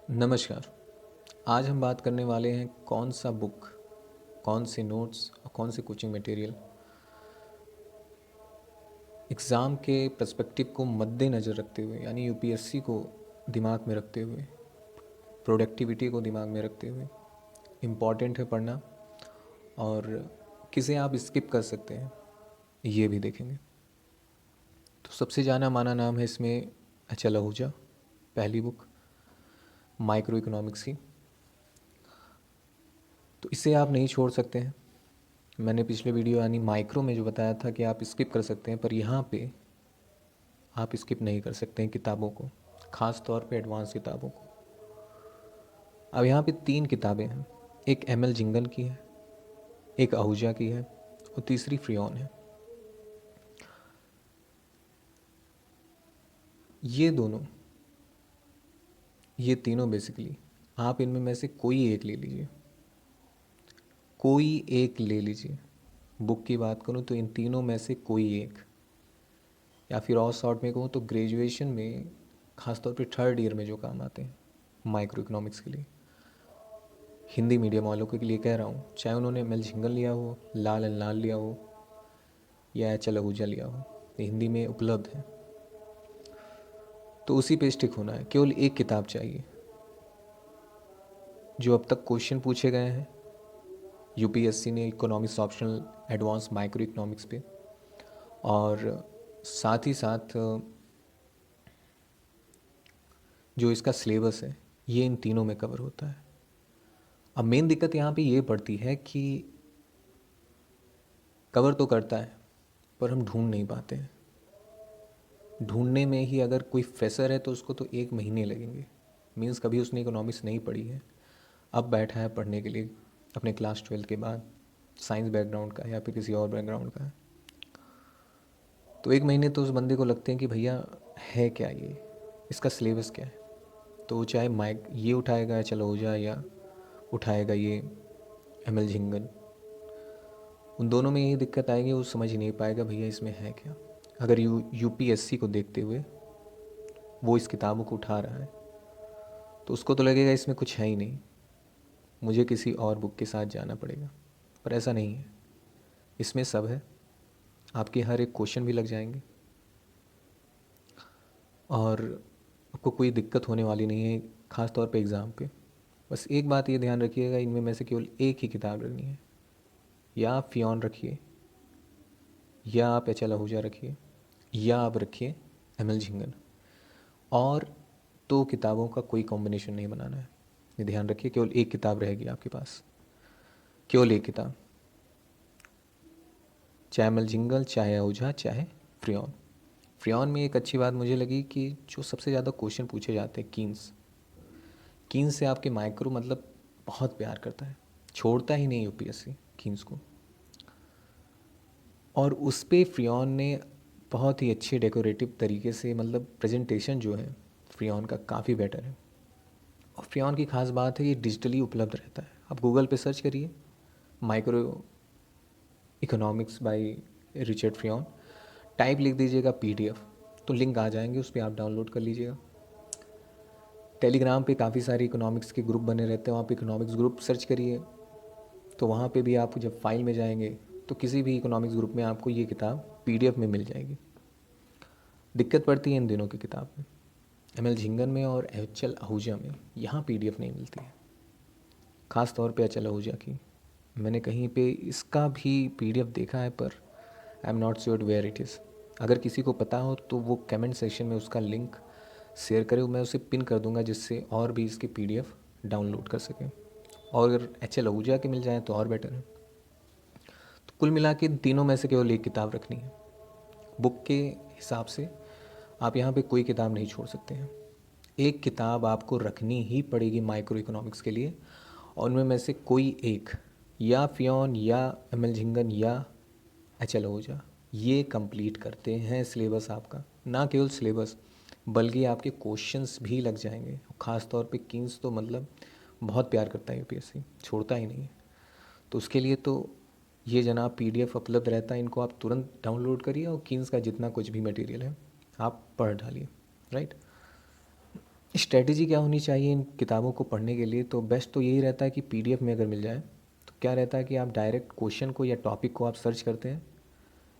नमस्कार। आज हम बात करने वाले हैं कौन सा बुक, कौन से नोट्स और कौन से कोचिंग मटेरियल एग्ज़ाम के पर्सपेक्टिव को मद्देनज़र रखते हुए, यानी यूपीएससी को दिमाग में रखते हुए, प्रोडक्टिविटी को दिमाग में रखते हुए इम्पॉर्टेंट है पढ़ना, और किसे आप स्किप कर सकते हैं ये भी देखेंगे। तो सबसे जाना माना नाम है इसमें अचल आहूजा, पहली बुक माइक्रो इकोनॉमिक्स की। तो इसे आप नहीं छोड़ सकते हैं। मैंने पिछले वीडियो यानी माइक्रो में जो बताया था कि आप स्किप कर सकते हैं, पर यहाँ पे आप स्किप नहीं कर सकते हैं किताबों को, ख़ास तौर पे एडवांस किताबों को। अब यहाँ पे 3 किताबें हैं, एक एम एल जिंगल की है, एक आहूजा की है और तीसरी फ्रियॉन है। ये दोनों, ये तीनों बेसिकली आप इनमें में से कोई एक ले लीजिए, कोई एक ले लीजिए। बुक की बात करूँ तो इन तीनों में से कोई एक, या फिर और शॉर्ट में कहूँ तो ग्रेजुएशन में ख़ासतौर पे थर्ड ईयर में जो काम आते हैं माइक्रो इकोनॉमिक्स के लिए, हिंदी मीडियम वालों के लिए कह रहा हूँ, चाहे उन्होंने एम एल झिंगल लिया हो, लाल एंड लाल लिया हो या एच आहूजा लिया हो, ये हिंदी में उपलब्ध है। तो उसी पे स्टिक होना है, केवल एक किताब चाहिए। जो अब तक क्वेश्चन पूछे गए हैं यूपीएससी ने economics optional advance micro economics पे, और साथ ही साथ जो इसका सिलेबस है ये इन तीनों में कवर होता है। अब मेन दिक्कत यहाँ पे ये पड़ती है कि कवर तो करता है पर हम ढूंढ नहीं पाते हैं। ढूंढने में ही अगर कोई फ्रेशर है तो उसको तो 1 महीने लगेंगे, मीन्स कभी उसने इकोनॉमिक्स नहीं पढ़ी है, अब बैठा है पढ़ने के लिए अपने क्लास 12 के बाद, साइंस बैकग्राउंड का या फिर किसी और बैकग्राउंड का है, तो 1 महीने तो उस बंदे को लगते हैं कि भैया है क्या ये, इसका सिलेबस क्या है। तो वो चाहे माइक ये उठाएगा चलो हो जाए, या उठाएगा ये एम एल झिंगन, उन दोनों में यही दिक्कत आएगी, वो समझ ही नहीं पाएगा भैया इसमें है क्या। अगर यूपीएससी को देखते हुए वो इस किताबों को उठा रहा है तो उसको तो लगेगा इसमें कुछ है ही नहीं, मुझे किसी और बुक के साथ जाना पड़ेगा। पर ऐसा नहीं है, इसमें सब है, आपके हर एक क्वेश्चन भी लग जाएंगे और आपको कोई दिक्कत होने वाली नहीं है, ख़ास तौर पे एग्ज़ाम पे। बस एक बात ये ध्यान रखिएगा, इनमें में से केवल एक ही किताब रखनी है, या आप फियॉन रखिए, या आप एच एल आहूजा रखिए, या आप रखिए एम एल झिंगन, और 2 किताबों का कोई कॉम्बिनेशन नहीं बनाना है। ये ध्यान रखिए, केवल एक किताब रहेगी आपके पास, केवल एक किताब, चाहे एम एल जिंगल, चाहे आहूजा, चाहे फ्रियॉन। फ्रियॉन में एक अच्छी बात मुझे लगी कि जो सबसे ज़्यादा क्वेश्चन पूछे जाते हैं कीन्स, कीन्स से आपके माइक्रो मतलब बहुत प्यार करता है, छोड़ता ही नहीं यूपीएससी कीन्स को। और उस पे फ्रियॉन ने बहुत ही अच्छे डेकोरेटिव तरीके से, मतलब प्रेजेंटेशन जो है फ्रियॉन का काफ़ी बेटर है। और फ्रियॉन की खास बात है ये डिजिटली उपलब्ध रहता है, आप गूगल पे सर्च करिए micro economics by Richard freon, type लिख दीजिएगा पीडीएफ, तो लिंक आ जाएंगे, उस पर आप डाउनलोड कर लीजिएगा। टेलीग्राम पे काफ़ी सारे इकोनॉमिक्स के ग्रुप बने रहते हैं, वहाँ पे इकोनॉमिक्स ग्रुप सर्च करिए, तो वहाँ पे भी आप जब फाइल में जाएंगे तो किसी भी इकोनॉमिक्स ग्रुप में आपको ये किताब पीडीएफ में मिल जाएगी। दिक्कत पड़ती है इन दिनों की किताब में, एम एल झिंगन में और एच एल आहूजा में, यहाँ पीडीएफ नहीं मिलती है, ख़ास तौर पे एच एल आहूजा की। मैंने कहीं पे इसका भी पीडीएफ देखा है, पर I am not sure where it is. अगर किसी को पता हो तो वो कमेंट सेक्शन में उसका लिंक शेयर करे, मैं उसे पिन कर दूंगा जिससे और भी इसके पीडीएफ डाउनलोड कर सकें, और अगर एच एल आहूजा के मिल जाए तो और बेटर है। तो कुल मिला के इन तीनों में से केवल एक किताब रखनी है। बुक के हिसाब से आप यहाँ पे कोई किताब नहीं छोड़ सकते हैं, एक किताब आपको रखनी ही पड़ेगी माइक्रो इकोनॉमिक्स के लिए, और उनमें में से कोई एक, या फियॉन या एम एल झिंगन या एच एल आहूजा, ये कंप्लीट करते हैं सिलेबस आपका। ना केवल सिलेबस बल्कि आपके क्वेश्चंस भी लग जाएंगे, ख़ास तौर पे कीन्स तो मतलब बहुत प्यार करता है यूपीएससी, छोड़ता ही नहीं है। तो उसके लिए तो ये जनाब पीडीएफ उपलब्ध रहता है, इनको आप तुरंत डाउनलोड करिए और कीन्स का जितना कुछ भी मटेरियल है आप पढ़ डालिए, राइट। स्ट्रेटजी क्या होनी चाहिए इन किताबों को पढ़ने के लिए? तो बेस्ट तो यही रहता है कि पीडीएफ में अगर मिल जाए तो क्या रहता है कि आप डायरेक्ट क्वेश्चन को या टॉपिक को आप सर्च करते हैं,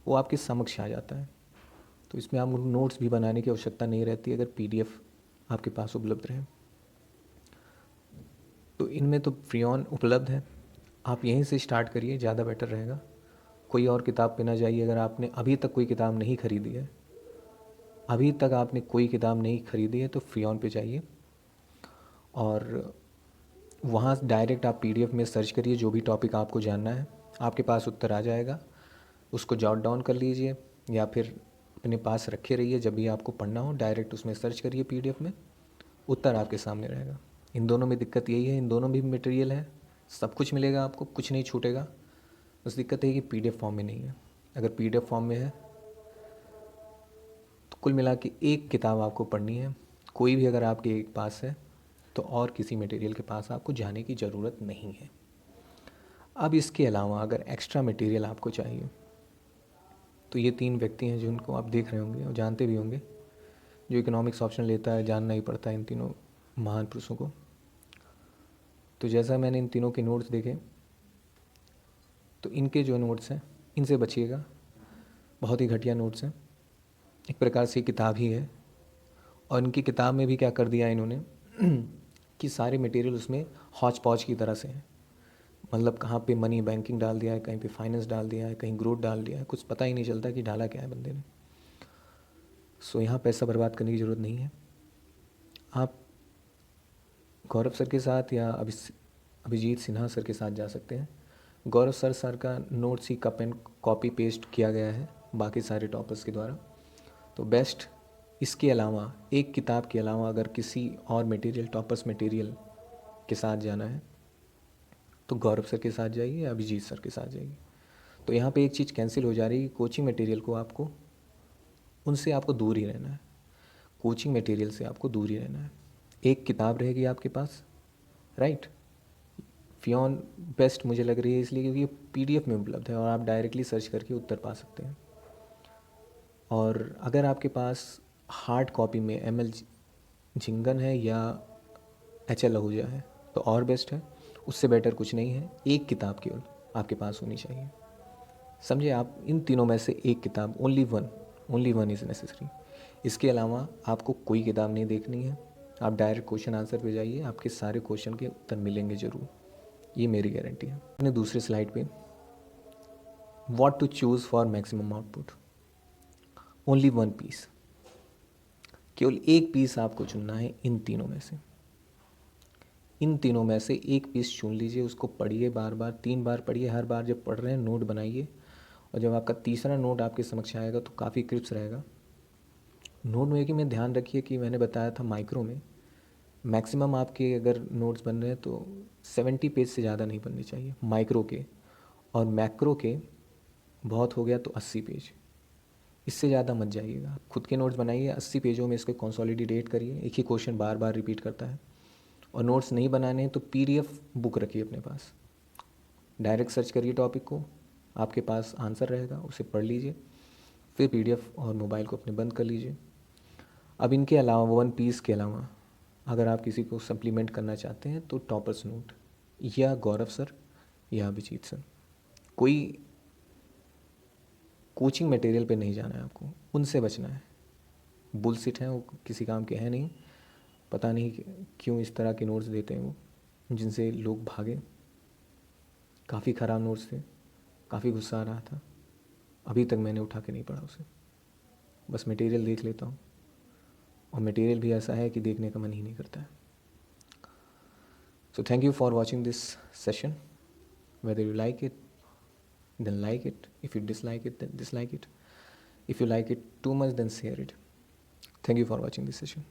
वो आपके समक्ष आ जाता है। तो इसमें आपको नोट्स भी बनाने की आवश्यकता नहीं रहती अगर पीडीएफ आपके पास उपलब्ध रहे। तो इनमें तो फ्रीऑन उपलब्ध है, आप यहीं से स्टार्ट करिए, ज़्यादा बेटर रहेगा। कोई और किताब पे ना जाइए। अगर आपने अभी तक कोई किताब नहीं खरीदी है, अभी तक आपने कोई किताब नहीं खरीदी है, तो फ्रीऑन पे जाइए और वहाँ डायरेक्ट आप पीडीएफ में सर्च करिए जो भी टॉपिक आपको जानना है, आपके पास उत्तर आ जाएगा। उसको जॉट डाउन कर लीजिए या फिर अपने पास रखे रहिए, जब भी आपको पढ़ना हो डायरेक्ट उसमें सर्च करिए पीडीएफ में, उत्तर आपके सामने रहेगा। इन दोनों में दिक्कत यही है, इन दोनों में भी मटेरियल है, सब कुछ मिलेगा आपको, कुछ नहीं छूटेगा। बस दिक्कत है कि पीडीएफ फॉर्म में नहीं है। अगर पीडीएफ फॉर्म में है तो कुल मिला के एक किताब आपको पढ़नी है, कोई भी अगर आपके पास है तो और किसी मटेरियल के पास आपको जाने की ज़रूरत नहीं है। अब इसके अलावा अगर एक्स्ट्रा मटेरियल आपको चाहिए तो ये 3 व्यक्ति हैं जिनको आप देख रहे होंगे और जानते भी होंगे। जो इकोनॉमिक्स ऑप्शन लेता है जानना ही पड़ता है इन तीनों महान पुरुषों को। तो जैसा मैंने इन तीनों के नोट्स देखे, तो इनके जो नोट्स हैं इनसे बचिएगा, बहुत ही घटिया नोट्स हैं, एक प्रकार से किताब ही है। और इनकी किताब में भी क्या कर दिया इन्होंने कि सारे मटेरियल उसमें हौच पौच की तरह से हैं। मतलब कहाँ पे मनी बैंकिंग डाल दिया है, कहीं पे फाइनेंस डाल दिया है, कहीं ग्रोथ डाल दिया है, कुछ पता ही नहीं चलता कि डाला क्या है बंदे ने। सो यहाँ पैसा बर्बाद करने की ज़रूरत नहीं है। आप गौरव सर के साथ या अभिजीत सिन्हा सर के साथ जा सकते हैं। गौरव सर का notes he cup and copy paste किया गया है बाकी सारे टॉपर्स के द्वारा। तो बेस्ट इसके अलावा, एक किताब के अलावा अगर किसी और मटेरियल, टॉपर्स मटेरियल के साथ जाना है तो गौरव सर के साथ जाइए या अभिजीत सर के साथ जाइए। तो यहाँ पे एक चीज़ कैंसिल हो जा रही है कि कोचिंग मटेरियल को आपको, उनसे आपको दूर ही रहना है। कोचिंग मटेरियल से आपको दूर ही रहना है। एक किताब रहेगी आपके पास, राइट। फ्रीऑन बेस्ट मुझे लग रही है इसलिए क्योंकि ये पीडीएफ में उपलब्ध है और आप डायरेक्टली सर्च करके उत्तर पा सकते हैं। और अगर आपके पास हार्ड कॉपी में एमएल झिंगन है या एचएल आहूजा है तो और बेस्ट है, उससे बेटर कुछ नहीं है। एक किताब केवल आपके पास होनी चाहिए, समझे आप। इन तीनों में से एक किताब, ओनली वन इज़ नेसेसरी। इसके अलावा आपको कोई किताब नहीं देखनी है, आप डायरेक्ट क्वेश्चन आंसर पे जाइए, आपके सारे क्वेश्चन के उत्तर मिलेंगे ज़रूर, ये मेरी गारंटी है। अपने दूसरे स्लाइड पे, what to choose for maximum output, only one piece, केवल एक पीस आपको चुनना है इन तीनों में से। इन तीनों में से एक पीस चुन लीजिए, उसको पढ़िए बार बार, 3 बार पढ़िए। हर बार जब पढ़ रहे हैं नोट बनाइए, और जब आपका तीसरा नोट आपके समक्ष आएगा तो काफ़ी क्रिप्स रहेगा। नोट मेकिंग में ध्यान रखिए कि मैंने बताया था माइक्रो में मैक्सिमम आपके अगर नोट्स बन रहे हैं तो 70 पेज से ज़्यादा नहीं बनने चाहिए माइक्रो के, और मैक्रो के बहुत हो गया तो 80 पेज, इससे ज़्यादा मत जाइएगा। आप खुद के नोट्स बनाइए, 80 पेजों में इसको कंसोलिडेट करिए, एक ही क्वेश्चन बार बार रिपीट करता है। और नोट्स नहीं बनाने हैं तो पीडीएफ बुक रखिए अपने पास, डायरेक्ट सर्च करिए टॉपिक को, आपके पास आंसर रहेगा, उसे पढ़ लीजिए, फिर पीडीएफ और मोबाइल को अपने बंद कर लीजिए। अब इनके अलावा, वन पीस के अलावा, अगर आप किसी को सप्लीमेंट करना चाहते हैं तो टॉपर्स नोट या गौरव सर या अभिजीत सर, कोई कोचिंग मटेरियल पे नहीं जाना है आपको, उनसे बचना है। बुलशिट हैं वो, किसी काम के हैं नहीं, पता नहीं क्यों इस तरह के नोट्स देते हैं वो, जिनसे लोग भागे। काफ़ी ख़राब नोट्स थे, काफ़ी गुस्सा आ रहा था, अभी तक मैंने उठा के नहीं पढ़ा उसे, बस मटेरियल देख लेता हूँ, और मटेरियल भी ऐसा है कि देखने का मन ही नहीं करता है। So thank you for watching this session. Whether you like it, then like it. If you dislike it, then dislike it. If you like it too much, then share it. Thank you for watching this session.